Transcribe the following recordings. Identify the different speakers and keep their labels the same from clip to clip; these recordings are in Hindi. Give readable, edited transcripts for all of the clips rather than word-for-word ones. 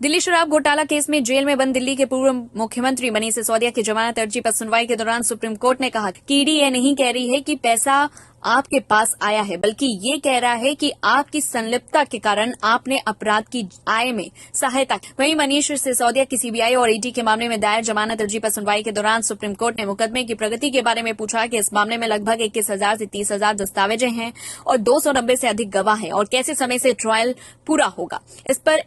Speaker 1: दिल्ली शराब घोटाला केस में जेल में बंद दिल्ली के पूर्व मुख्यमंत्री मनीष सिसोदिया की जमानत अर्जी पर सुनवाई के दौरान सुप्रीम कोर्ट ने कहा कि ईडी ये नहीं कह रही है कि पैसा आपके पास आया है, बल्कि ये कह रहा है कि आपकी संलिप्तता के कारण आपने अपराध की आय में सहायता की। वहीं मनीष सिसोदिया की सीबीआई और ईडी के मामले में दायर जमानत अर्जी पर सुनवाई के दौरान सुप्रीम कोर्ट ने मुकदमे की प्रगति के बारे में पूछा कि इस मामले में लगभग 21,000 से 30,000 दस्तावेजें हैं और 290 से अधिक गवाह हैं और कैसे समय से ट्रायल पूरा होगा। इस पर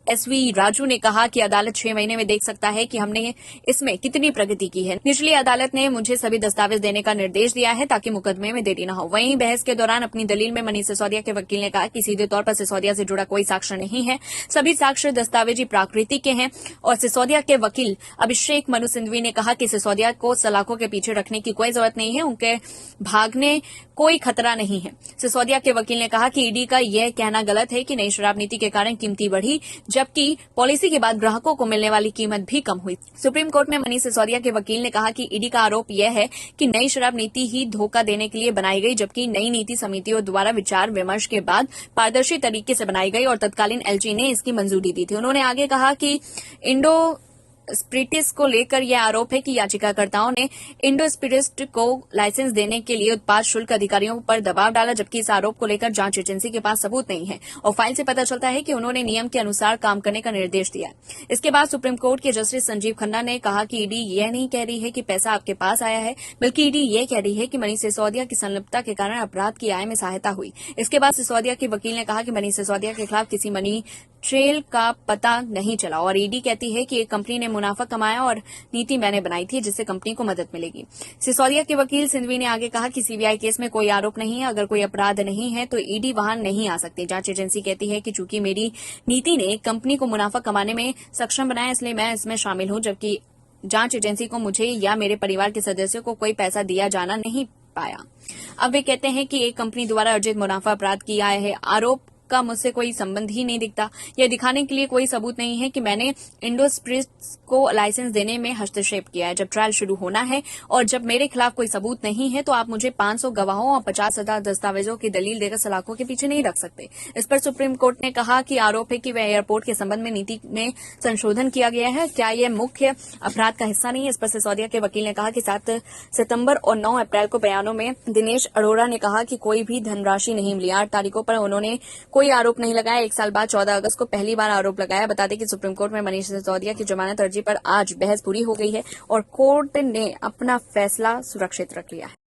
Speaker 1: एसवी राजू ने कहा कि अदालत 6 महीने में देख सकता है कि हमने इसमें कितनी प्रगति की है। निचली अदालत ने मुझे सभी दस्तावेज देने का निर्देश दिया है ताकि मुकदमे में देरी न हो। वहीं बहस के दौरान अपनी दलील में मनीष सिसोदिया के वकील ने कहा कि सीधे तौर पर सिसोदिया से जुड़ा कोई साक्ष्य नहीं है, सभी साक्ष्य दस्तावेजी प्रकृति के हैं। और सिसोदिया के वकील अभिषेक मनु सिंघवी ने कहा कि सिसोदिया को सलाखों के पीछे रखने की कोई जरूरत नहीं है, उनके भागने कोई खतरा नहीं है। सिसोदिया के वकील ने कहा कि ईडी का यह कहना गलत है कि नई शराब नीति के कारण कीमती बढ़ी, जबकि पॉलिसी के बाद ग्राहकों को मिलने वाली कीमत भी कम हुई। सुप्रीम कोर्ट में मनीष सिसोदिया के वकील ने कहा कि ईडी का आरोप यह है कि नई शराब नीति ही धोखा देने के लिए बनाई गई, जबकि नई नीति समितियों द्वारा विचार विमर्श के बाद पारदर्शी तरीके से बनाई गई और तत्कालीन एलजी ने इसकी मंजूरी दी थी। उन्होंने आगे कहा कि इंडो स्पिरिट्स को लेकर यह आरोप है कि याचिकाकर्ताओं ने इंडो स्पिरिट्स को लाइसेंस देने के लिए उत्पाद शुल्क अधिकारियों पर दबाव डाला, जबकि इस आरोप को लेकर जांच एजेंसी के पास सबूत नहीं है और फाइल से पता चलता है कि उन्होंने नियम के अनुसार काम करने का निर्देश दिया। इसके बाद सुप्रीम कोर्ट के जस्टिस संजीव खन्ना ने कहा कि ईडी यह नहीं कह रही है कि पैसा आपके पास आया है, बल्कि ईडी यह कह रही है कि मनीष सिसोदिया की संलिप्तता के कारण अपराध की आय में सहायता हुई। इसके बाद सिसोदिया के वकील ने कहा कि मनीष सिसोदिया के खिलाफ किसी मनी ट्रेल का पता नहीं चला और ईडी कहती है कि एक कंपनी ने मुनाफा कमाया और नीति मैंने बनाई थी जिससे कंपनी को मदद मिलेगी। सिसोदिया के वकील सिंघवी ने आगे कहा कि सीबीआई केस में कोई आरोप नहीं है, अगर कोई अपराध नहीं है तो ईडी वहां नहीं आ सकती। जांच एजेंसी कहती है कि चूंकि मेरी नीति ने कंपनी को मुनाफा कमाने में सक्षम बनाया, इसलिए मैं इसमें शामिल हूं, जबकि जांच एजेंसी को मुझे या मेरे परिवार के सदस्यों को कोई पैसा दिया जाना नहीं पाया। अब वे कहते हैं कि एक कंपनी द्वारा अर्जित मुनाफा अपराध की आय है। आरोप का मुझसे कोई संबंध ही नहीं दिखता। यह दिखाने के लिए कोई सबूत नहीं है कि मैंने इंडो स्पिरिट्स को लाइसेंस देने में हस्तक्षेप किया है। जब ट्रायल शुरू होना है और जब मेरे खिलाफ कोई सबूत नहीं है तो आप मुझे 500 गवाहों और 50,000 दस्तावेजों की दलील देकर सलाखों के पीछे नहीं रख सकते। इस पर सुप्रीम कोर्ट ने कहा कि आरोप है कि वह एयरपोर्ट के संबंध में नीति में संशोधन किया गया है, क्या यह मुख्य अपराध का हिस्सा नहीं है। इस पर सिसोदिया के वकील ने कहा कि 7 सितंबर और 9 अप्रैल को बयानों में दिनेश अरोड़ा ने कहा कि कोई भी धनराशि नहीं मिली। 8 तारीखों पर उन्होंने कोई आरोप नहीं लगाया। 1 साल बाद 14 अगस्त को पहली बार आरोप लगाया। बता दें कि सुप्रीम कोर्ट में मनीष सिसोदिया की जमानत अर्जी पर आज बहस पूरी हो गई है और कोर्ट ने अपना फैसला सुरक्षित रख लिया है।